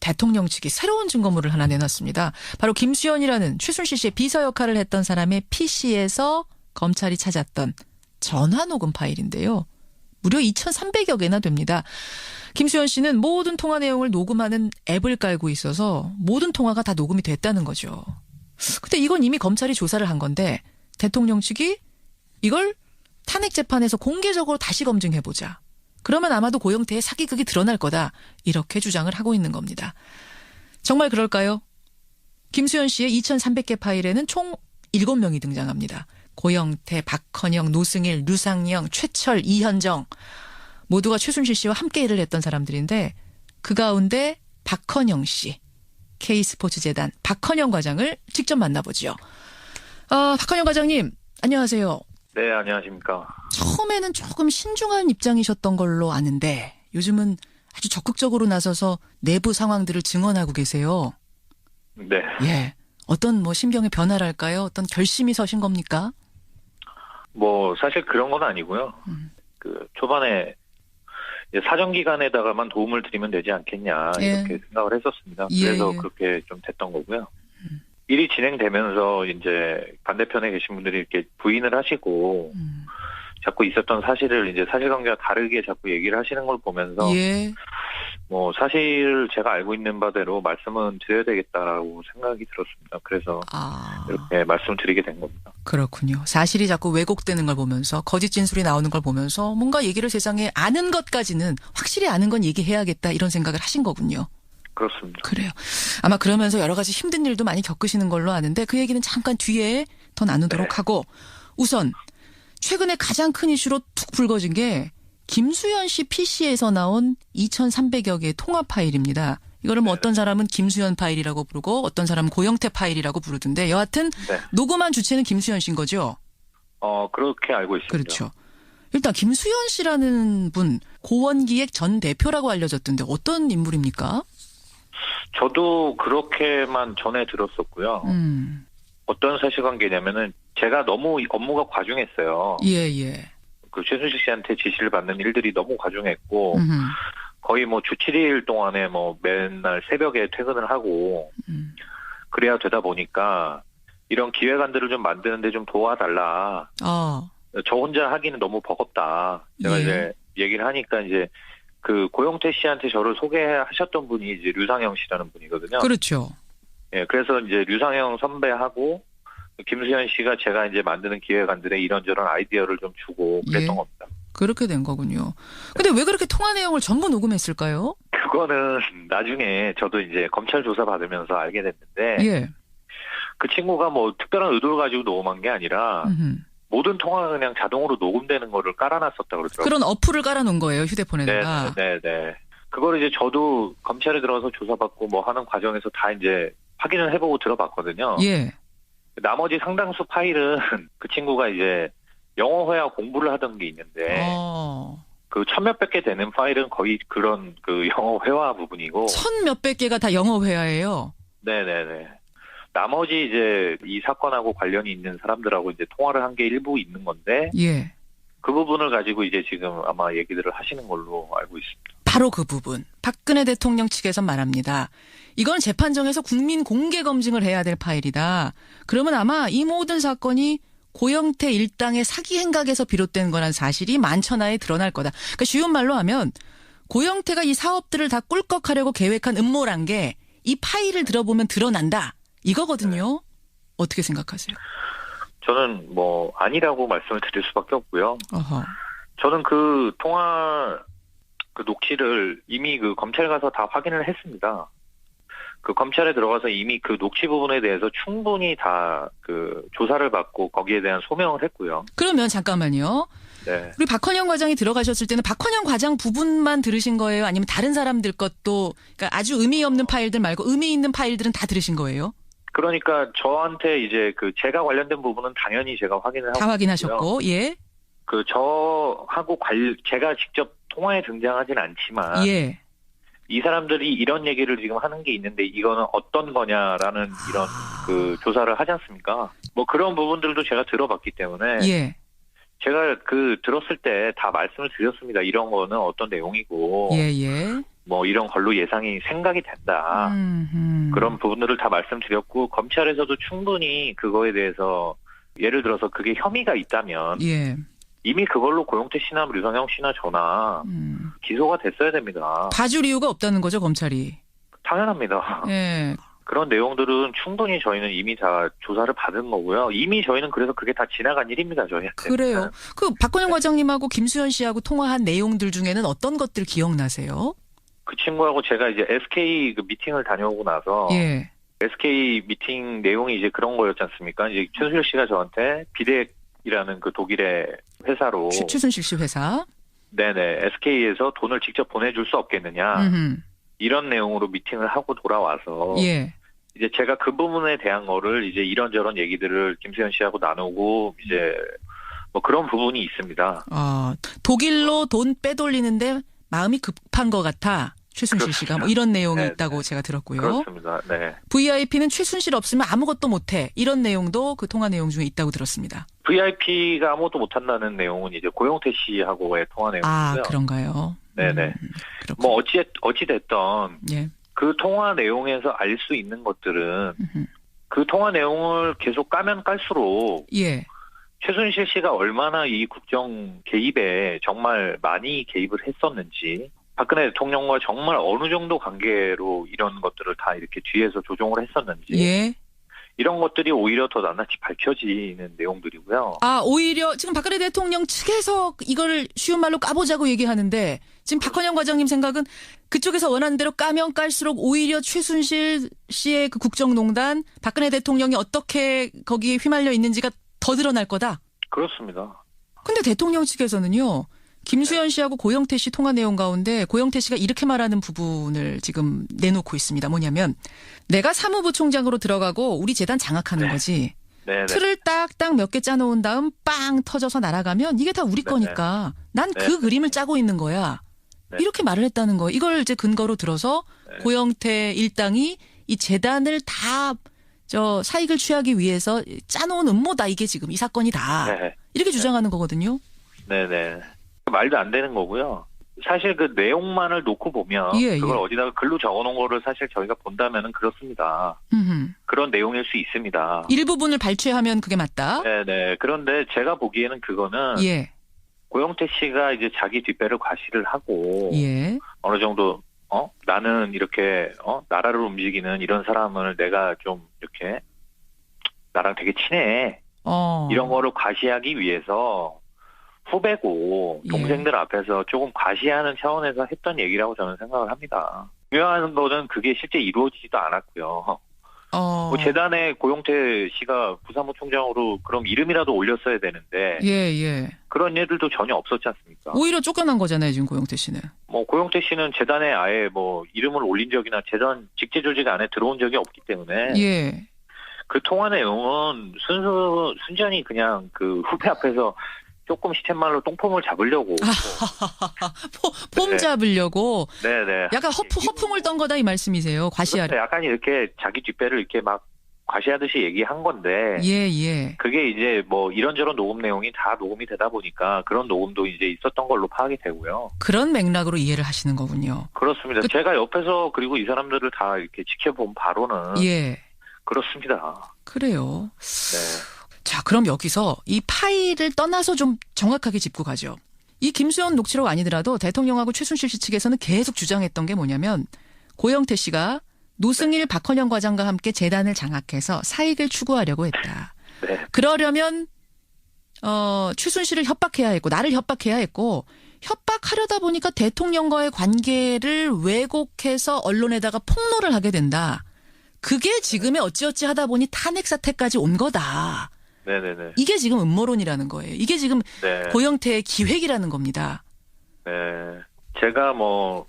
대통령 측이 새로운 증거물을 하나 내놨습니다. 바로 김수현이라는 최순실 씨의 비서 역할을 했던 사람의 PC에서 검찰이 찾았던 전화 녹음 파일인데요. 무려 2,300여 개나 됩니다. 김수현 씨는 모든 통화 내용을 녹음하는 앱을 깔고 있어서 모든 통화가 다 녹음이 됐다는 거죠. 근데 이건 이미 검찰이 조사를 한 건데 대통령 측이 이걸 탄핵 재판에서 공개적으로 다시 검증해보자. 그러면 아마도 고영태의 사기극이 드러날 거다. 이렇게 주장을 하고 있는 겁니다. 정말 그럴까요? 김수현 씨의 2,300개 파일에는 총 7명이 등장합니다. 고영태, 박헌영, 노승일, 류상영, 최철, 이현정 모두가 최순실 씨와 함께 일을 했던 사람들인데 그 가운데 박헌영 씨, K스포츠재단 박헌영 과장을 직접 만나보죠. 박헌영 과장님, 안녕하세요. 네, 안녕하십니까. 처음에는 조금 신중한 입장이셨던 걸로 아는데 요즘은 아주 적극적으로 나서서 내부 상황들을 증언하고 계세요. 네. 예. 어떤 심경의 변화랄까요? 어떤 결심이 서신 겁니까? 사실 그런 건 아니고요. 초반에 사정기관에다가만 도움을 드리면 되지 않겠냐, 이렇게 생각을 했었습니다. 그래서 그렇게 좀 됐던 거고요. 일이 진행되면서 이제 반대편에 계신 분들이 이렇게 부인을 하시고, 자꾸 있었던 사실을 이제 사실관계와 다르게 자꾸 얘기를 하시는 걸 보면서, 사실 제가 알고 있는 바대로 말씀은 드려야 되겠다라고 생각이 들었습니다. 그래서 이렇게 말씀을 드리게 된 겁니다. 그렇군요. 사실이 자꾸 왜곡되는 걸 보면서 거짓 진술이 나오는 걸 보면서 뭔가 얘기를 세상에 아는 것까지는 확실히 아는 건 얘기해야겠다 이런 생각을 하신 거군요. 그렇습니다. 그래요. 아마 그러면서 여러 가지 힘든 일도 많이 겪으시는 걸로 아는데 그 얘기는 잠깐 뒤에 더 나누도록 하고 우선 최근에 가장 큰 이슈로 툭 불거진 게 김수현 씨 PC에서 나온 2,300여 개의 통화 파일입니다. 이거를 어떤 사람은 김수현 파일이라고 부르고 어떤 사람은 고영태 파일이라고 부르던데 여하튼 녹음한 주체는 김수현 씨인 거죠? 그렇게 알고 있습니다. 그렇죠. 일단 김수현 씨라는 분 고원기획 전 대표라고 알려졌던데 어떤 인물입니까? 저도 그렇게만 전해 들었었고요. 어떤 사실관계냐면은 제가 너무 업무가 과중했어요. 예. 그 최순실 씨한테 지시를 받는 일들이 너무 과중했고 거의 주 7일 동안에 맨날 새벽에 퇴근을 하고 그래야 되다 보니까 이런 기획안들을 좀 만드는데 좀 도와달라. 저 혼자 하기는 너무 버겁다. 제가 이제 얘기를 하니까 이제 그 고영태 씨한테 저를 소개하셨던 분이 이제 류상영 씨라는 분이거든요. 그렇죠. 예, 그래서 이제 류상영 선배하고 김수현 씨가 제가 이제 만드는 기획안들에 이런저런 아이디어를 좀 주고 그랬던 겁니다. 그렇게 된 거군요. 근데 왜 그렇게 통화 내용을 전부 녹음했을까요? 그거는 나중에 저도 이제 검찰 조사 받으면서 알게 됐는데 그 친구가 특별한 의도를 가지고 녹음한 게 아니라 모든 통화가 그냥 자동으로 녹음되는 거를 깔아놨었다고 그러더라고요. 그런 어플을 깔아놓은 거예요, 휴대폰에다가. 네. 그걸 이제 저도 검찰에 들어가서 조사받고 하는 과정에서 다 이제 확인을 해보고 들어봤거든요. 나머지 상당수 파일은 그 친구가 이제 영어 회화 공부를 하던 게 있는데 그 1,000몇백 개 되는 파일은 거의 그런 그 영어 회화 부분이고 1,000몇백 개가 다 영어 회화예요. 네네네. 나머지 이제 이 사건하고 관련이 있는 사람들하고 이제 통화를 한 게 일부 있는 건데 그 부분을 가지고 이제 지금 아마 얘기들을 하시는 걸로 알고 있습니다. 바로 그 부분. 박근혜 대통령 측에서 말합니다. 이건 재판정에서 국민 공개 검증을 해야 될 파일이다. 그러면 아마 이 모든 사건이 고영태 일당의 사기 행각에서 비롯된 거란 사실이 만천하에 드러날 거다. 그러니까 쉬운 말로 하면 고영태가 이 사업들을 다 꿀꺽하려고 계획한 음모란 게 이 파일을 들어보면 드러난다. 이거거든요. 어떻게 생각하세요? 저는 아니라고 말씀을 드릴 수밖에 없고요. 저는 그 통화 그 녹취를 이미 그 검찰 가서 다 확인을 했습니다. 그 검찰에 들어가서 이미 그 녹취 부분에 대해서 충분히 다 그 조사를 받고 거기에 대한 소명을 했고요. 그러면 잠깐만요. 우리 박헌영 과장이 들어가셨을 때는 박헌영 과장 부분만 들으신 거예요? 아니면 다른 사람들 것도 그러니까 아주 의미 없는 파일들 말고 의미 있는 파일들은 다 들으신 거예요? 그러니까 저한테 이제 그 제가 관련된 부분은 당연히 제가 확인을 하고 다 확인하셨고, 그 저하고 제가 직접 통화에 등장하진 않지만 이 사람들이 이런 얘기를 지금 하는 게 있는데 이거는 어떤 거냐라는 이런 그 조사를 하지 않습니까? 그런 부분들도 제가 들어봤기 때문에 제가 그 들었을 때 다 말씀을 드렸습니다. 이런 거는 어떤 내용이고 뭐 이런 걸로 생각이 된다. 그런 부분들을 다 말씀드렸고 검찰에서도 충분히 그거에 대해서 예를 들어서 그게 혐의가 있다면 예. 이미 그걸로 고영태 씨나 류성영 씨나 저나 기소가 됐어야 됩니다. 봐줄 이유가 없다는 거죠, 검찰이. 당연합니다. 예. 그런 내용들은 충분히 저희는 이미 다 조사를 받은 거고요. 이미 저희는 그래서 그게 다 지나간 일입니다, 저희한테. 그래요. 그 박건영 과장님하고 김수현 씨하고 통화한 내용들 중에는 어떤 것들 기억나세요? 그 친구하고 제가 이제 SK 그 미팅을 다녀오고 나서 예. SK 미팅 내용이 이제 그런 거였지 않습니까? 이제 최순실 씨가 저한테 비덱이라는 그 독일의 회사로 최순실 씨 회사. 네네 SK에서 돈을 직접 보내줄 수 없겠느냐 이런 내용으로 미팅을 하고 돌아와서 예. 이제 제가 그 부분에 대한 거를 이제 이런저런 얘기들을 김수현 씨하고 나누고 이제 뭐 그런 부분이 있습니다. 독일로 돈 빼돌리는데 마음이 급한 것 같아. 최순실 그렇습니다. 씨가 뭐 이런 내용이 네, 있다고 네. 제가 들었고요. 그렇습니다. 네. VIP는 최순실 없으면 아무것도 못해. 이런 내용도 그 통화 내용 중에 있다고 들었습니다. VIP가 아무것도 못한다는 내용은 이제 고영태 씨하고의 통화 내용이고요. 그런가요? 네네. 그렇군요. 뭐 어찌됐던 예. 그 통화 내용에서 알 수 있는 것들은 그 통화 내용을 계속 까면 깔수록 예. 최순실 씨가 얼마나 이 국정 개입에 정말 많이 개입을 했었는지 박근혜 대통령과 정말 어느 정도 관계로 이런 것들을 다 이렇게 뒤에서 조종을 했었는지 예. 이런 것들이 오히려 더 낱낱이 밝혀지는 내용들이고요. 오히려 지금 박근혜 대통령 측에서 이걸 쉬운 말로 까보자고 얘기하는데 지금 박헌영 과장님 생각은 그쪽에서 원하는 대로 까면 깔수록 오히려 최순실 씨의 그 국정농단 박근혜 대통령이 어떻게 거기에 휘말려 있는지가 더 드러날 거다. 그렇습니다. 근데 대통령 측에서는요. 김수현 씨하고 고영태 씨 통화 내용 가운데 고영태 씨가 이렇게 말하는 부분을 지금 내놓고 있습니다. 뭐냐면 내가 사무부총장으로 들어가고 우리 재단 장악하는 거지. 네네. 틀을 딱딱 몇 개 짜놓은 다음 빵 터져서 날아가면 이게 다 우리 거니까 난 그 그림을 짜고 있는 거야. 네. 이렇게 말을 했다는 거예요. 이걸 이제 근거로 들어서 네. 고영태 일당이 이 재단을 다 사익을 취하기 위해서 짜놓은 음모다. 이게 지금 이 사건이 다. 네. 이렇게 주장하는 거거든요. 네네. 말도 안 되는 거고요. 사실 그 내용만을 놓고 보면 그걸 어디다가 글로 적어놓은 거를 사실 저희가 본다면은 그렇습니다. 그런 내용일 수 있습니다. 일부분을 발췌하면 그게 맞다. 네네. 그런데 제가 보기에는 그거는 예. 고영태 씨가 이제 자기 뒷배를 과시를 하고 예. 어느 정도 나는 이렇게 나라를 움직이는 이런 사람을 내가 좀 이렇게 나랑 되게 친해. 이런 거를 과시하기 위해서 후배고 동생들 앞에서 조금 과시하는 차원에서 했던 얘기라고 저는 생각을 합니다. 중요한 거는 그게 실제 이루어지지도 않았고요. 뭐 재단에 고영태 씨가 부사무총장으로 그럼 이름이라도 올렸어야 되는데 예. 그런 일들도 전혀 없었지 않습니까? 오히려 쫓겨난 거잖아요, 지금 고영태 씨는. 뭐 고영태 씨는 재단에 아예 뭐 이름을 올린 적이나 재단 직제 조직 안에 들어온 적이 없기 때문에 예. 그 통화 내용은 순전히 그냥 그 후배 앞에서 조금 시쳇말로 똥폼을 잡으려고. 폼 네. 잡으려고. 네네. 약간 허풍을 떤 거다 이 말씀이세요. 과시하려. 그렇죠. 약간 이렇게 자기 뒷배를 이렇게 막 과시하듯이 얘기한 건데. 예. 그게 이제 뭐 이런저런 녹음 내용이 다 녹음이 되다 보니까 그런 녹음도 이제 있었던 걸로 파악이 되고요. 그런 맥락으로 이해를 하시는 거군요. 그렇습니다. 제가 옆에서 그리고 이 사람들을 다 이렇게 지켜본 바로는. 예. 그렇습니다. 그래요. 네. 자, 그럼 여기서 이 파일을 떠나서 좀 정확하게 짚고 가죠. 이 김수현 녹취록 아니더라도 대통령하고 최순실 씨 측에서는 계속 주장했던 게 뭐냐면 고영태 씨가 노승일 박헌영 과장과 함께 재단을 장악해서 사익을 추구하려고 했다. 네. 그러려면 최순실을 협박해야 했고 나를 협박해야 했고 협박하려다 보니까 대통령과의 관계를 왜곡해서 언론에다가 폭로를 하게 된다. 그게 지금의 어찌어찌 하다 보니 탄핵 사태까지 온 거다. 네네네. 이게 지금 음모론이라는 거예요. 이게 지금 네. 고영태의 기획이라는 겁니다. 네. 제가 뭐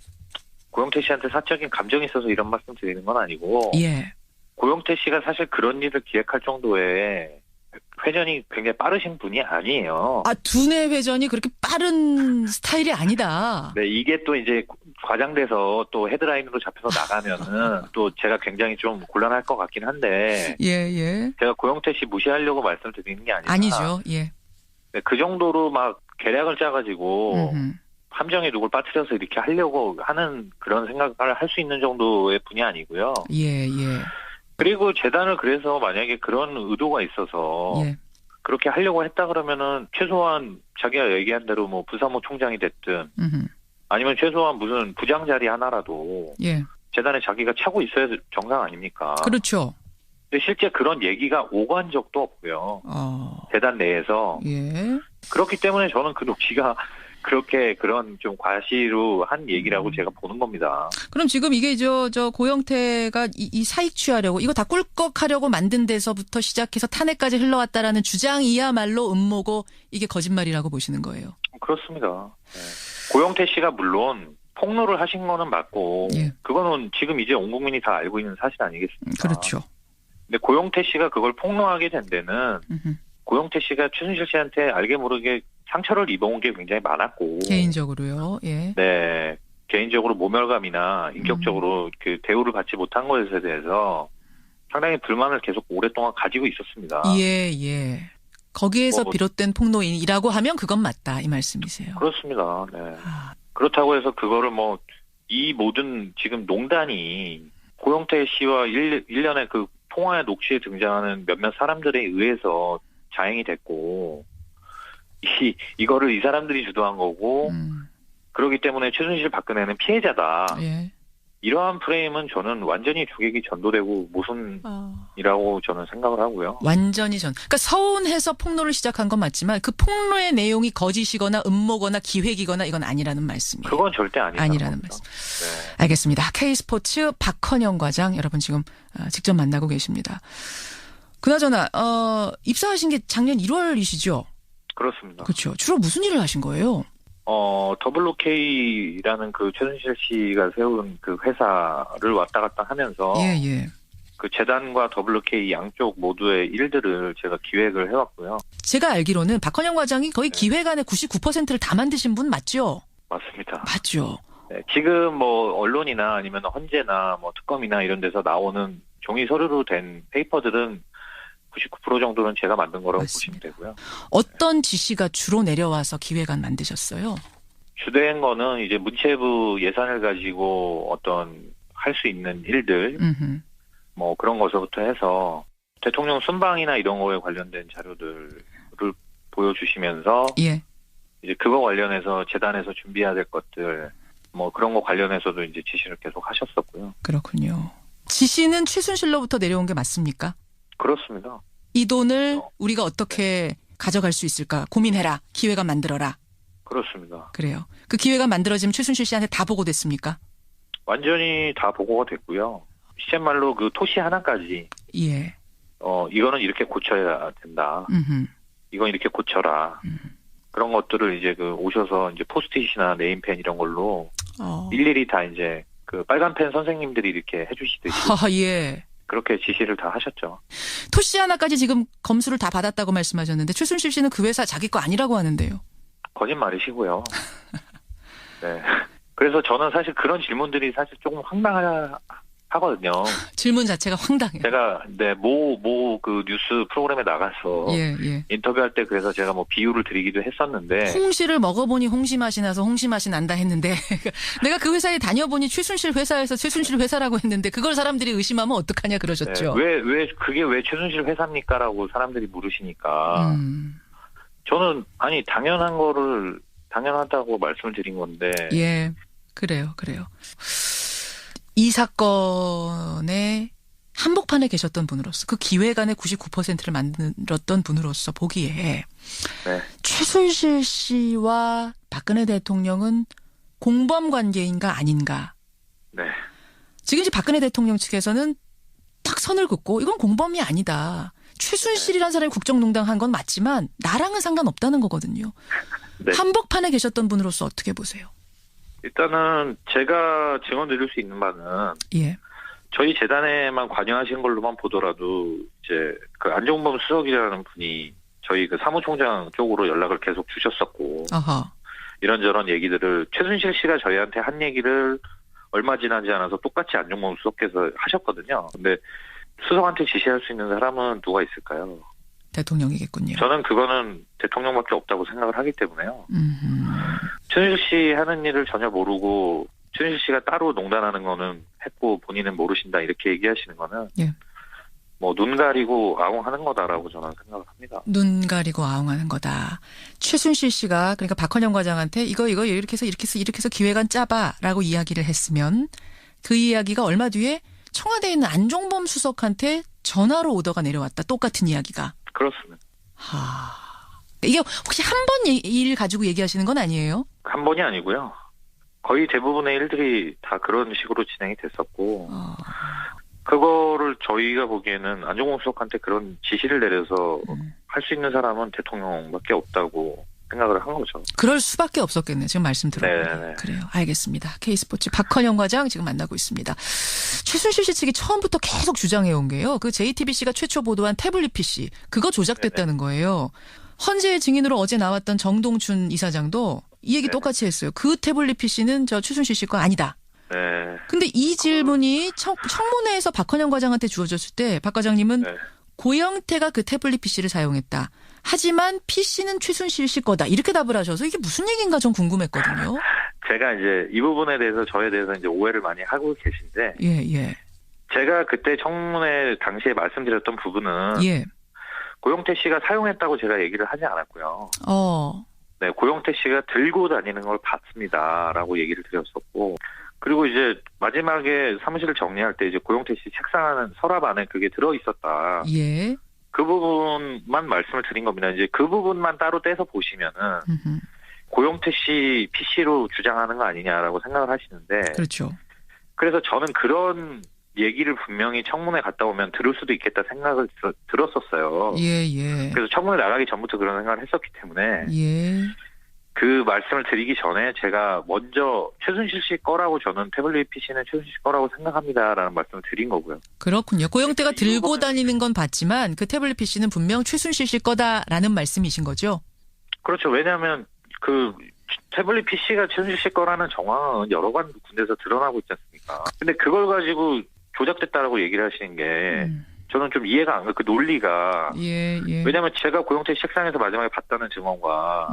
고영태 씨한테 사적인 감정이 있어서 이런 말씀 드리는 건 아니고 예. 고영태 씨가 사실 그런 일을 기획할 정도의 회전이 굉장히 빠르신 분이 아니에요. 두뇌 회전이 그렇게 빠른 스타일이 아니다. 네, 이게 또 이제 과장돼서 또 헤드라인으로 잡혀서 나가면은 또 제가 굉장히 좀 곤란할 것 같긴 한데. 예. 제가 고영태 씨 무시하려고 말씀드리는 게 아니라. 아니죠. 예. 네, 그 정도로 막 계략을 짜가지고 함정에 누굴 빠뜨려서 이렇게 하려고 하는 그런 생각을 할 수 있는 정도의 분이 아니고요. 예. 그리고 재단을 그래서 만약에 그런 의도가 있어서 예. 그렇게 하려고 했다 그러면은 최소한 자기가 얘기한 대로 뭐 부사무 총장이 됐든 아니면 최소한 무슨 부장 자리 하나라도 예. 재단에 자기가 차고 있어야 정상 아닙니까? 그렇죠. 근데 실제 그런 얘기가 오간 적도 없고요. 재단 내에서. 예. 그렇기 때문에 저는 그 녹취가 그렇게 그런 좀 과시로 한 얘기라고 제가 보는 겁니다. 그럼 지금 이게 저 고영태가 이 사익 취하려고 이거 다 꿀꺽하려고 만든 데서부터 시작해서 탄핵까지 흘러왔다라는 주장이야말로 음모고 이게 거짓말이라고 보시는 거예요. 그렇습니다. 네. 고영태 씨가 물론 폭로를 하신 거는 맞고 예. 그거는 지금 이제 온 국민이 다 알고 있는 사실 아니겠습니까? 그렇죠. 근데 고영태 씨가 그걸 폭로하게 된 데는 고영태 씨가 최순실 씨한테 알게 모르게 상처를 입어온 게 굉장히 많았고 개인적으로요. 예. 네. 개인적으로 모멸감이나 인격적으로 그 대우를 받지 못한 것에 대해서 상당히 불만을 계속 오랫동안 가지고 있었습니다. 예. 거기에서 비롯된 폭로이라고 하면 그건 맞다 이 말씀이세요. 그렇습니다. 네. 그렇다고 해서 그거를 뭐 이 모든 지금 농단이 고영태 씨와 일련의 그 통화의 녹취에 등장하는 몇몇 사람들에 의해서 자행이 됐고 이거를 이 사람들이 주도한 거고 그렇기 때문에 최순실 박근혜는 피해자다. 예. 이러한 프레임은 저는 완전히 주객이 전도되고 모순이라고 저는 생각을 하고요. 완전히 그러니까 서운해서 폭로를 시작한 건 맞지만 그 폭로의 내용이 거짓이거나 음모거나 기획이거나 이건 아니라는 말씀이에요. 그건 절대 아니라는 말씀. 네. 알겠습니다. K스포츠 박헌영 과장 여러분 지금 직접 만나고 계십니다. 그나저나 입사하신 게 작년 1월이시죠? 그렇습니다. 그렇죠. 주로 무슨 일을 하신 거예요? WK라는 그 최순실 씨가 세운 그 회사를 왔다 갔다 하면서 예. 그 재단과 WK 양쪽 모두의 일들을 제가 기획을 해왔고요. 제가 알기로는 박헌영 과장이 거의 기획안의 99%를 다 만드신 분 맞죠? 맞습니다. 맞죠. 네, 지금 뭐 언론이나 아니면 헌재나 뭐 특검이나 이런 데서 나오는 종이 서류로 된 페이퍼들은 99% 정도는 제가 만든 거라고 맞습니다. 보시면 되고요. 어떤 지시가 주로 내려와서 기획안 만드셨어요? 주된 거는 이제 문체부 예산을 가지고 어떤 할 수 있는 일들, 뭐 그런 것부터 해서 대통령 순방이나 이런 거에 관련된 자료들을 보여주시면서 예. 이제 그거 관련해서 재단에서 준비해야 될 것들, 뭐 그런 거 관련해서도 이제 지시를 계속 하셨었고요. 그렇군요. 지시는 최순실로부터 내려온 게 맞습니까? 그렇습니다. 이 돈을 우리가 어떻게 가져갈 수 있을까 고민해라. 기획안 만들어라. 그렇습니다. 그래요. 그 기획안 만들어지면 최순실 씨한테 다 보고됐습니까? 완전히 다 보고가 됐고요. 시쳇말로 그 토시 하나까지 예. 이거는 이렇게 고쳐야 된다. 이건 이렇게 고쳐라. 그런 것들을 이제 그 오셔서 이제 포스트잇이나 네임펜 이런 걸로 일일이 다 이제 그 빨간 펜 선생님들이 이렇게 해주시듯이 예. 그렇게 지시를 다 하셨죠. 토시 하나까지 지금 검수를 다 받았다고 말씀하셨는데 최순실 씨는 그 회사 자기 거 아니라고 하는데요. 거짓말이시고요. 네. 그래서 저는 사실 그런 질문들이 사실 조금 황당하거든요. 질문 자체가 황당해요. 제가 그 뉴스 프로그램에 나가서 예. 인터뷰할 때 그래서 제가 뭐 비유를 드리기도 했었는데 홍시를 먹어보니 홍시 맛이 나서 홍시 맛이 난다 했는데 내가 그 회사에 다녀보니 최순실 회사에서 최순실 회사라고 했는데 그걸 사람들이 의심하면 어떡하냐 그러셨죠. 네, 그게 왜 최순실 회사입니까라고 사람들이 물으시니까 저는 아니 당연하다고 말씀을 드린 건데. 예, 그래요. 이 사건의 한복판에 계셨던 분으로서 그 기획안의 99%를 만들었던 분으로서 보기에 최순실 씨와 박근혜 대통령은 공범 관계인가 아닌가. 네. 지금 이제 박근혜 대통령 측에서는 딱 선을 긋고 이건 공범이 아니다. 최순실이라는 사람이 국정농단 한 건 맞지만 나랑은 상관없다는 거거든요. 네. 한복판에 계셨던 분으로서 어떻게 보세요? 일단은 제가 증언 드릴 수 있는 바는 저희 재단에만 관여하신 걸로만 보더라도 이제 그 안종범 수석이라는 분이 저희 그 사무총장 쪽으로 연락을 계속 주셨었고 이런저런 얘기들을 최순실 씨가 저희한테 한 얘기를 얼마 지나지 않아서 똑같이 안종범 수석께서 하셨거든요. 근데 수석한테 지시할 수 있는 사람은 누가 있을까요? 대통령이겠군요. 저는 그거는 대통령밖에 없다고 생각을 하기 때문에요. 최순실 씨 하는 일을 전혀 모르고 최순실 씨가 따로 농단하는 거는 했고 본인은 모르신다 이렇게 얘기하시는 거는 예. 뭐 눈 가리고 아웅하는 거다라고 저는 생각을 합니다. 눈 가리고 아웅하는 거다. 최순실 씨가 그러니까 박헌영 과장한테 이거 이렇게 해서 기획안 짜봐라고 이야기를 했으면 그 이야기가 얼마 뒤에 청와대에 있는 안종범 수석한테 전화로 오더가 내려왔다. 똑같은 이야기가. 그렇습니다. 이게 혹시 한 번 일 가지고 얘기하시는 건 아니에요? 한 번이 아니고요. 거의 대부분의 일들이 다 그런 식으로 진행이 됐었고 그거를 저희가 보기에는 안종범 수석한테 그런 지시를 내려서 할 수 있는 사람은 대통령밖에 없다고 생각을 한 거죠. 그럴 수밖에 없었겠네요. 지금 말씀 들어보니. 네. 그래요. 알겠습니다. K스포츠 박헌영 과장 지금 만나고 있습니다. 최순실 씨 측이 처음부터 계속 주장해온 게요. 그 JTBC가 최초 보도한 태블릿 PC 그거 조작됐다는 거예요. 헌재의 증인으로 어제 나왔던 정동춘 이사장도 이 얘기 똑같이 했어요. 그 태블릿 PC는 저 최순실 씨 거 아니다. 네. 근데 이 질문이 청문회에서 박헌영 과장한테 주어졌을 때 박 과장님은 고영태가 그 태블릿 PC를 사용했다. 하지만 PC는 최순실 씨 거다. 이렇게 답을 하셔서 이게 무슨 얘기인가 좀 궁금했거든요. 제가 이제 이 부분에 대해서 저에 대해서 이제 오해를 많이 하고 계신데 예. 제가 그때 청문회 당시에 말씀드렸던 부분은 예. 고영태 씨가 사용했다고 제가 얘기를 하지 않았고요. 네, 고영태 씨가 들고 다니는 걸 봤습니다라고 얘기를 드렸었고 그리고 이제 마지막에 사무실을 정리할 때 이제 고영태 씨 책상 서랍 안에 그게 들어 있었다. 예. 그 부분만 말씀을 드린 겁니다. 이제 그 부분만 따로 떼서 보시면은 고영태 씨 PC로 주장하는 거 아니냐라고 생각을 하시는데 그렇죠. 그래서 저는 그런 얘기를 분명히 청문회 갔다 오면 들을 수도 있겠다 생각을 들었었어요. 예. 그래서 청문회 나가기 전부터 그런 생각을 했었기 때문에 예. 그 말씀을 드리기 전에 제가 먼저 최순실 씨 거라고 저는 태블릿 PC는 최순실 씨 거라고 생각합니다라는 말씀을 드린 거고요. 그렇군요. 고영태가 들고 다니는 건 봤지만 그 태블릿 PC는 분명 최순실 씨 거다라는 말씀이신 거죠? 그렇죠. 왜냐하면 그 태블릿 PC가 최순실 씨 거라는 정황은 여러 군데서 드러나고 있지 않습니까? 근데 그걸 가지고 조작됐다라고 얘기를 하시는 게 저는 좀 이해가 안 가요. 그 논리가. 예. 왜냐하면 제가 고영태 씨 책상에서 마지막에 봤다는 증언과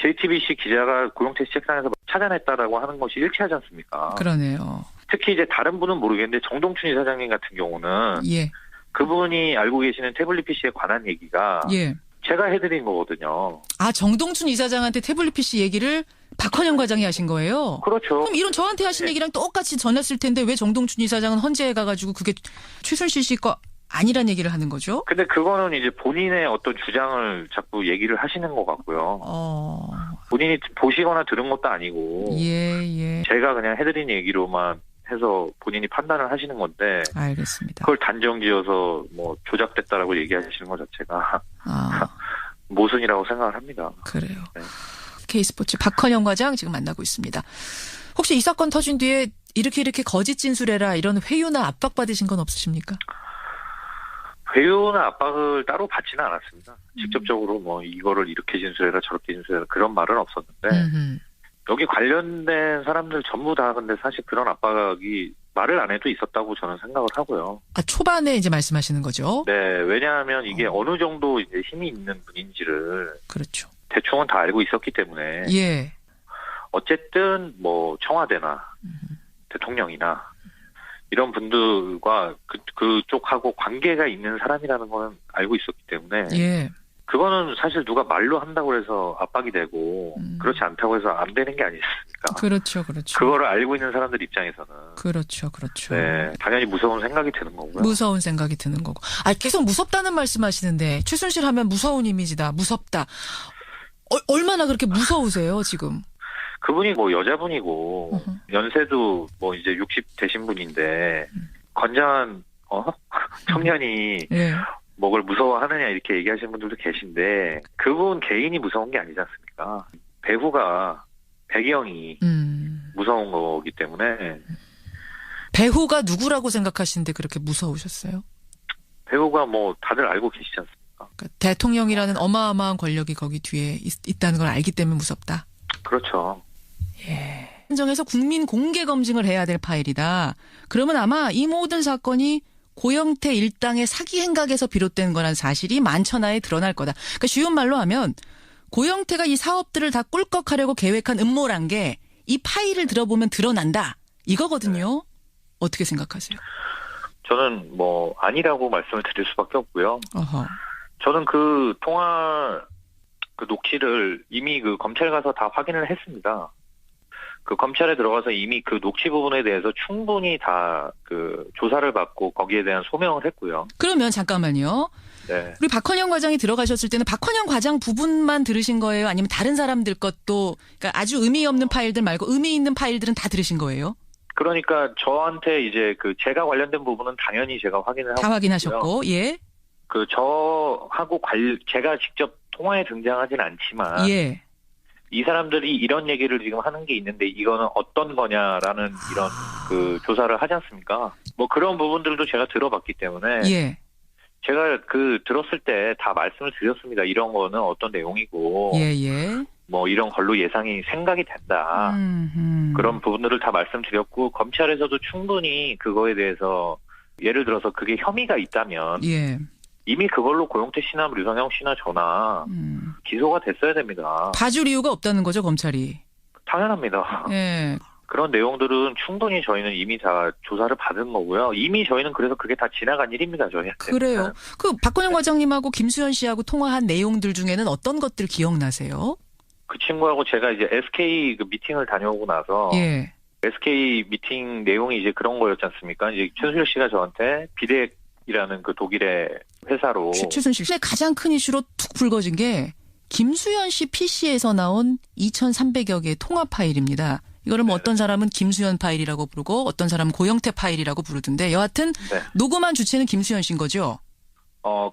JTBC 기자가 고영태 씨 책상에서 찾아냈다라고 하는 것이 일치하지 않습니까? 그러네요. 특히 이제 다른 분은 모르겠는데 정동춘 이사장님 같은 경우는 예. 그분이 알고 계시는 태블릿 PC에 관한 얘기가 예. 제가 해드린 거거든요. 아, 정동춘 이사장한테 태블릿 PC 얘기를 박헌영 과장이 하신 거예요? 그렇죠. 그럼 이런 저한테 하신 얘기랑 똑같이 전했을 텐데 왜 정동춘 이사장은 헌재에 가가지고 그게 최순실 씨 거 아니란 얘기를 하는 거죠? 근데 그거는 이제 본인의 어떤 주장을 자꾸 얘기를 하시는 것 같고요. 본인이 보시거나 들은 것도 아니고 예. 제가 그냥 해드린 얘기로만 해서 본인이 판단을 하시는 건데 알겠습니다. 그걸 단정지어서 뭐 조작됐다라고 얘기하시는 것 자체가 모순이라고 생각을 합니다. 그래요. 네. K스포츠 박헌영 과장 지금 만나고 있습니다. 혹시 이 사건 터진 뒤에 이렇게 거짓 진술해라 이런 회유나 압박 받으신 건 없으십니까? 회유나 압박을 따로 받지는 않았습니다. 직접적으로 뭐 이거를 이렇게 진술해라 저렇게 진술해라 그런 말은 없었는데 여기 관련된 사람들 전부 다 근데 사실 그런 압박이 말을 안 해도 있었다고 저는 생각을 하고요. 아, 초반에 이제 말씀하시는 거죠? 네, 왜냐하면 이게 어느 정도 이제 힘이 있는 분인지를 그렇죠. 대충은 대충은 다 알고 있었기 때문에 예. 어쨌든 뭐 청와대나 대통령이나 이런 분들과 그쪽하고 관계가 있는 사람이라는 거는 알고 있었기 때문에 예. 그거는 사실 누가 말로 한다고 해서 압박이 되고 그렇지 않다고 해서 안 되는 게 아니겠습니까? 그렇죠. 그거를 알고 있는 사람들 입장에서는 그렇죠. 네, 당연히 무서운 생각이 드는 거고요. 무서운 생각이 드는 거고. 아, 계속 무섭다는 말씀하시는데 최순실 하면 무서운 이미지다. 무섭다. 얼마나 그렇게 무서우세요 지금? 그분이 뭐 여자분이고 연세도 뭐 이제 60 되신 분인데 건장한 청년이 예. 뭐를 무서워하느냐 이렇게 얘기하시는 분들도 계신데 그분 개인이 무서운 게 아니지 않습니까? 배우가 배경이 무서운 거기 때문에 배우가 누구라고 생각하시는데 그렇게 무서우셨어요? 배우가 뭐 다들 알고 계시지 않습니까? 그러니까 대통령이라는 어마어마한 권력이 거기 뒤에 있다는 걸 알기 때문에 무섭다. 그렇죠. 예. 행정에서 국민 공개 검증을 해야 될 파일이다. 그러면 아마 이 모든 사건이 고영태 일당의 사기 행각에서 비롯된 거란 사실이 만천하에 드러날 거다. 그러니까 쉬운 말로 하면 고영태가 이 사업들을 다 꿀꺽하려고 계획한 음모란 게 이 파일을 들어보면 드러난다. 이거거든요. 어떻게 생각하세요? 저는 뭐 아니라고 말씀을 드릴 수밖에 없고요. 어허. 저는 그 통화 그 녹취를 이미 그 검찰 가서 다 확인을 했습니다. 그 검찰에 들어가서 이미 그 녹취 부분에 대해서 충분히 다 그 조사를 받고 거기에 대한 소명을 했고요. 그러면 잠깐만요. 네. 우리 박헌영 과장이 들어가셨을 때는 박헌영 과장 부분만 들으신 거예요? 아니면 다른 사람들 것도, 그러니까 아주 의미 없는 파일들 말고 의미 있는 파일들은 다 들으신 거예요? 그러니까 저한테 이제 그 제가 관련된 부분은 당연히 제가 확인을 하고 다 확인하셨고, 예. 그 저하고 제가 직접 통화에 등장하진 않지만 예. 이 사람들이 이런 얘기를 지금 하는 게 있는데 이거는 어떤 거냐라는 이런 그 조사를 하지 않습니까? 뭐 그런 부분들도 제가 들어봤기 때문에 예. 제가 그 들었을 때 다 말씀을 드렸습니다. 이런 거는 어떤 내용이고 예, 예. 뭐 이런 걸로 예상이 생각이 된다. 그런 부분들을 다 말씀드렸고 검찰에서도 충분히 그거에 대해서 예를 들어서 그게 혐의가 있다면 예. 이미 그걸로 고영태 씨나 류상영 씨나 저나 기소가 됐어야 됩니다. 봐줄 이유가 없다는 거죠, 검찰이. 당연합니다. 예. 그런 내용들은 충분히 저희는 이미 다 조사를 받은 거고요. 이미 저희는 그래서 그게 다 지나간 일입니다, 저희한테. 그래요. 그 박헌영 과장님하고 김수현 씨하고 통화한 내용들 중에는 어떤 것들 기억나세요? 그 친구하고 제가 이제 SK 그 미팅을 다녀오고 나서 예. SK 미팅 내용이 이제 그런 거였지 않습니까? 이제 최순실 씨가 저한테 비덱이라는 그 독일의 회사로 최순실 씨의 가장 큰 이슈로 툭 불거진 게 김수현 씨 PC에서 나온 2,300여 개의 통화 파일입니다. 이거를 뭐 어떤 사람은 김수현 파일이라고 부르고 어떤 사람은 고영태 파일이라고 부르던데 여하튼 네. 녹음한 주체는 김수현 씨인 거죠?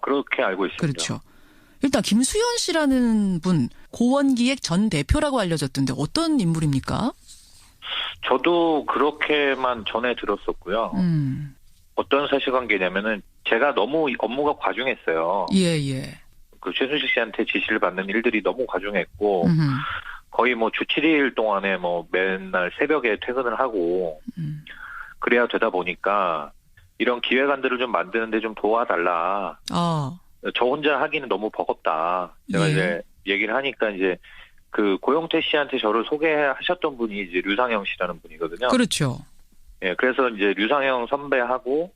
그렇게 알고 있습니다. 그렇죠. 일단 김수현 씨라는 분 고원기획 전 대표라고 알려졌던데 어떤 인물입니까? 저도 그렇게만 전해 들었었고요. 어떤 사실관계냐면은 제가 너무 업무가 과중했어요. 예. 그 최순실 씨한테 지시를 받는 일들이 너무 과중했고 거의 뭐 주 7일 동안에 뭐 맨날 새벽에 퇴근을 하고 그래야 되다 보니까 이런 기획안들을 좀 만드는데 좀 도와달라. 저 혼자 하기는 너무 버겁다. 제가 예. 이제 얘기를 하니까 이제 그 고영태 씨한테 저를 소개하셨던 분이 이제 류상영 씨라는 분이거든요. 그렇죠. 예, 그래서 이제 류상영 선배하고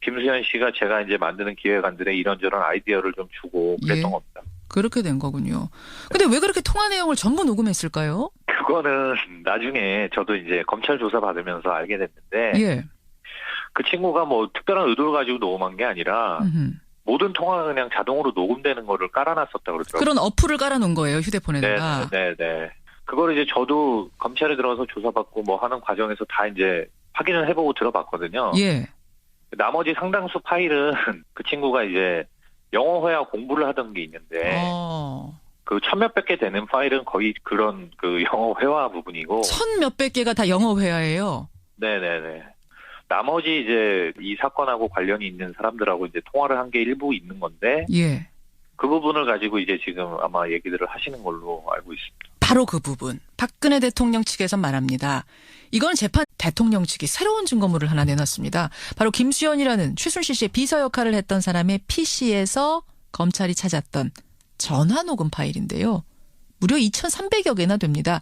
김수현 씨가 제가 이제 만드는 기획안들에 이런저런 아이디어를 좀 주고 그랬던 예. 겁니다. 그렇게 된 거군요. 근데 왜 그렇게 통화 내용을 전부 녹음했을까요? 그거는 나중에 저도 이제 검찰 조사 받으면서 알게 됐는데 예. 그 친구가 뭐 특별한 의도를 가지고 녹음한 게 아니라 모든 통화가 그냥 자동으로 녹음되는 거를 깔아놨었다고 그러더라고요. 그런 어플을 깔아놓은 거예요, 휴대폰에다가. 네. 그걸 이제 저도 검찰에 들어가서 조사받고 뭐 하는 과정에서 다 이제 확인을 해보고 들어봤거든요. 예. 나머지 상당수 파일은 그 친구가 이제 영어 회화 공부를 하던 게 있는데 그 천몇백 개 되는 파일은 거의 그런 그 영어 회화 부분이고 천몇백 개가 다 영어 회화예요. 네네네. 나머지 이제 이 사건하고 관련이 있는 사람들하고 이제 통화를 한 게 일부 있는 건데 예. 그 부분을 가지고 이제 지금 아마 얘기들을 하시는 걸로 알고 있습니다. 바로 그 부분. 박근혜 대통령 측에서 말합니다. 이건 재판 대통령 측이 새로운 증거물을 하나 내놨습니다. 바로 김수현이라는 최순실 씨의 비서 역할을 했던 사람의 PC에서 검찰이 찾았던 전화 녹음 파일인데요. 무려 2,300여 개나 됩니다.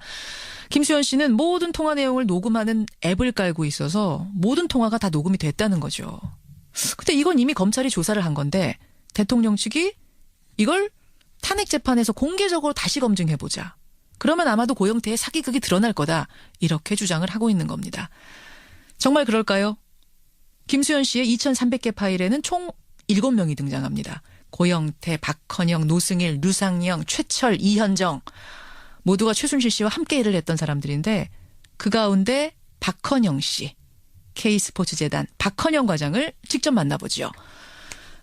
김수현 씨는 모든 통화 내용을 녹음하는 앱을 깔고 있어서 모든 통화가 다 녹음이 됐다는 거죠. 근데 이건 이미 검찰이 조사를 한 건데 대통령 측이 이걸 탄핵 재판에서 공개적으로 다시 검증해보자. 그러면 아마도 고영태의 사기극이 드러날 거다. 이렇게 주장을 하고 있는 겁니다. 정말 그럴까요? 김수현 씨의 2,300개 파일에는 총 7명이 등장합니다. 고영태, 박헌영, 노승일, 류상영, 최철, 이현정 모두가 최순실 씨와 함께 일을 했던 사람들인데 그 가운데 박헌영 씨, K스포츠재단 박헌영 과장을 직접 만나보죠.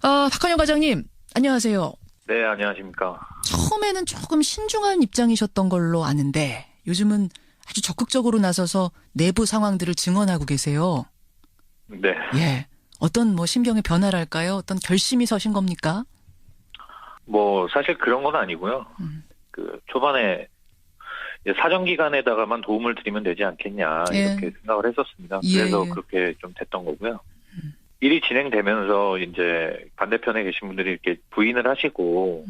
박헌영 과장님, 안녕하세요. 네, 안녕하십니까. 처음에는 조금 신중한 입장이셨던 걸로 아는데 요즘은 아주 적극적으로 나서서 내부 상황들을 증언하고 계세요. 네. 예. 어떤 뭐 심경의 변화랄까요? 어떤 결심이 서신 겁니까? 뭐 사실 그런 건 아니고요. 그 초반에 사정기관에다가만 도움을 드리면 되지 않겠냐 이렇게 생각을 했었습니다. 예. 그래서 그렇게 좀 됐던 거고요. 일이 진행되면서 이제 반대편에 계신 분들이 이렇게 부인을 하시고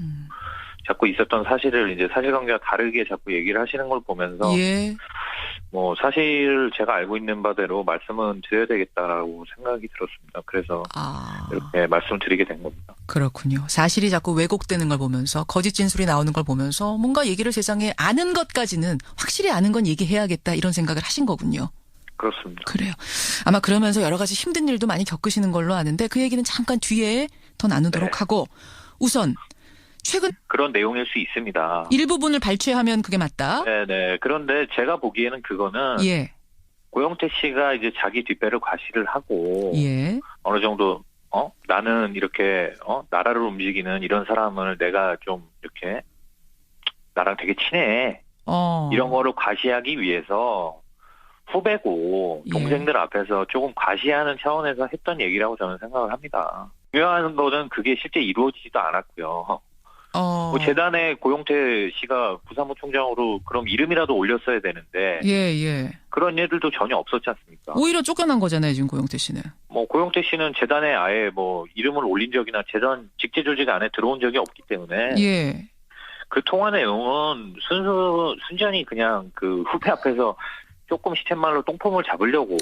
자꾸 있었던 사실을 이제 사실관계와 다르게 자꾸 얘기를 하시는 걸 보면서 예. 뭐 사실 제가 알고 있는 바대로 말씀은 드려야 되겠다라고 생각이 들었습니다. 그래서 이렇게 말씀드리게 된 겁니다. 그렇군요. 사실이 자꾸 왜곡되는 걸 보면서 거짓 진술이 나오는 걸 보면서 뭔가 얘기를 세상에 아는 것까지는 확실히 아는 건 얘기해야겠다 이런 생각을 하신 거군요. 그렇습니다. 그래요. 아마 그러면서 여러 가지 힘든 일도 많이 겪으시는 걸로 아는데 그 얘기는 잠깐 뒤에 더 나누도록 네. 하고 우선 최근 그런 내용일 수 있습니다. 일부분을 발췌하면 그게 맞다. 네네. 그런데 제가 보기에는 그거는 예. 고영태 씨가 이제 자기 뒷배를 과시를 하고 예. 어느 정도 나는 이렇게 나라를 움직이는 이런 사람을 내가 좀 이렇게 나랑 되게 친해. 이런 거를 과시하기 위해서 후배고 동생들 앞에서 조금 과시하는 차원에서 했던 얘기라고 저는 생각을 합니다. 중요한 거는 그게 실제 이루어지지도 않았고요. 뭐 재단에 고영태 씨가 부사무총장으로 그럼 이름이라도 올렸어야 되는데 예. 그런 일들도 전혀 없었지 않습니까? 오히려 쫓겨난 거잖아요, 지금 고영태 씨는. 뭐 고영태 씨는 재단에 아예 뭐 이름을 올린 적이나 재단 직제 조직 안에 들어온 적이 없기 때문에 예. 그 통화 내용은 순전히 그냥 그 후배 앞에서 조금 시쳇말로 똥폼을 잡으려고.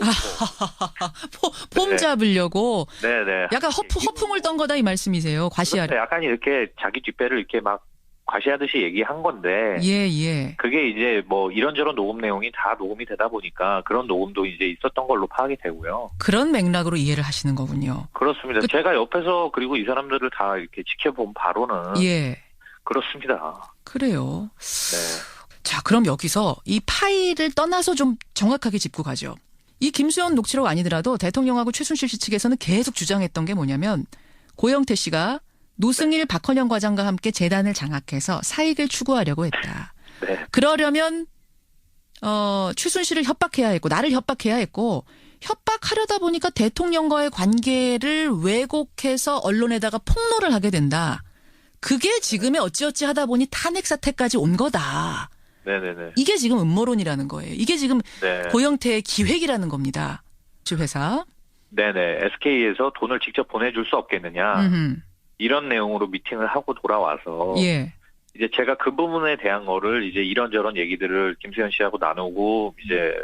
폼 네. 잡으려고. 네네. 약간 허풍을 떤 거다 이 말씀이세요. 과시하려. 그렇죠. 약간 이렇게 자기 뒷배를 이렇게 막 과시하듯이 얘기한 건데. 예. 그게 이제 뭐 이런저런 녹음 내용이 다 녹음이 되다 보니까 그런 녹음도 이제 있었던 걸로 파악이 되고요. 그런 맥락으로 이해를 하시는 거군요. 그렇습니다. 제가 옆에서 그리고 이 사람들을 다 이렇게 지켜본 바로는. 예. 그렇습니다. 그래요. 네. 자, 그럼 여기서 이 파일을 떠나서 좀 정확하게 짚고 가죠. 이 김수현 녹취록 아니더라도 대통령하고 최순실 씨 측에서는 계속 주장했던 게 뭐냐면 고영태 씨가 노승일 박헌영 과장과 함께 재단을 장악해서 사익을 추구하려고 했다. 네. 그러려면 최순실을 협박해야 했고 나를 협박해야 했고 협박하려다 보니까 대통령과의 관계를 왜곡해서 언론에다가 폭로를 하게 된다. 그게 지금의 어찌어찌 하다 보니 탄핵 사태까지 온 거다. 네네네. 이게 지금 음모론이라는 거예요. 이게 지금 네. 고영태의 기획이라는 겁니다. 주 회사. 네네. SK에서 돈을 직접 보내줄 수 없겠느냐. 이런 내용으로 미팅을 하고 돌아와서. 예. 이제 제가 그 부분에 대한 거를 이제 이런저런 얘기들을 김수현 씨하고 나누고 이제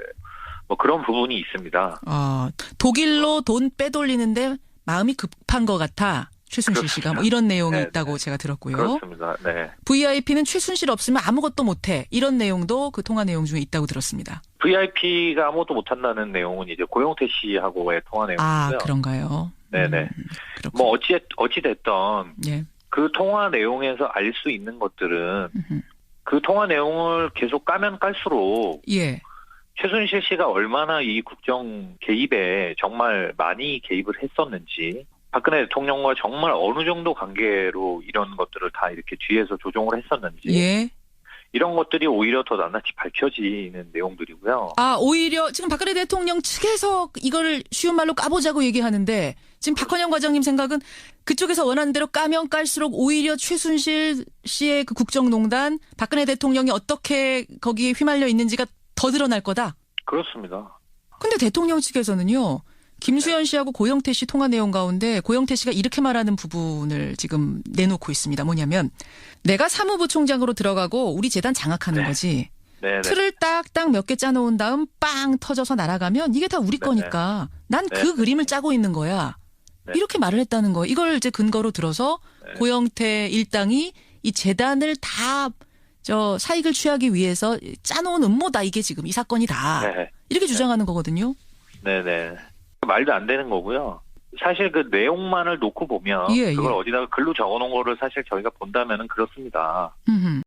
뭐 그런 부분이 있습니다. 독일로 돈 빼돌리는데 마음이 급한 것 같아. 최순실 씨가 뭐 이런 내용이 네, 있다고 제가 들었고요. 그렇습니다. 네. VIP는 최순실 없으면 아무것도 못해. 이런 내용도 그 통화 내용 중에 있다고 들었습니다. VIP가 아무것도 못한다는 내용은 이제 고영태 씨하고의 통화 내용이고요. 그런가요? 네네. 뭐 어찌됐든 예. 그 통화 내용에서 알 수 있는 것들은 그 통화 내용을 계속 까면 깔수록 예. 최순실 씨가 얼마나 이 국정 개입에 정말 많이 개입을 했었는지 박근혜 대통령과 정말 어느 정도 관계로 이런 것들을 다 이렇게 뒤에서 조종을 했었는지 예. 이런 것들이 오히려 더 낱낱이 밝혀지는 내용들이고요. 오히려 지금 박근혜 대통령 측에서 이걸 쉬운 말로 까보자고 얘기하는데 지금 박헌영 과장님 생각은 그쪽에서 원하는 대로 까면 깔수록 오히려 최순실 씨의 그 국정농단 박근혜 대통령이 어떻게 거기에 휘말려 있는지가 더 드러날 거다. 그렇습니다. 근데 대통령 측에서는요. 김수현 씨하고 고영태 씨 통화 내용 가운데 고영태 씨가 이렇게 말하는 부분을 지금 내놓고 있습니다. 뭐냐면 내가 사무부 총장으로 들어가고 우리 재단 장악하는 거지. 네네. 틀을 딱딱 몇 개 짜놓은 다음 빵 터져서 날아가면 이게 다 우리 거니까 난 그 그림을 짜고 있는 거야. 이렇게 말을 했다는 거예요. 이걸 이제 근거로 들어서 고영태 일당이 이 재단을 다 사익을 취하기 위해서 짜놓은 음모다. 이게 지금 이 사건이 다. 이렇게 주장하는 거거든요. 네네. 말도 안 되는 거고요. 사실 그 내용만을 놓고 보면 그걸 어디다가 글로 적어놓은 거를 사실 저희가 본다면은 그렇습니다.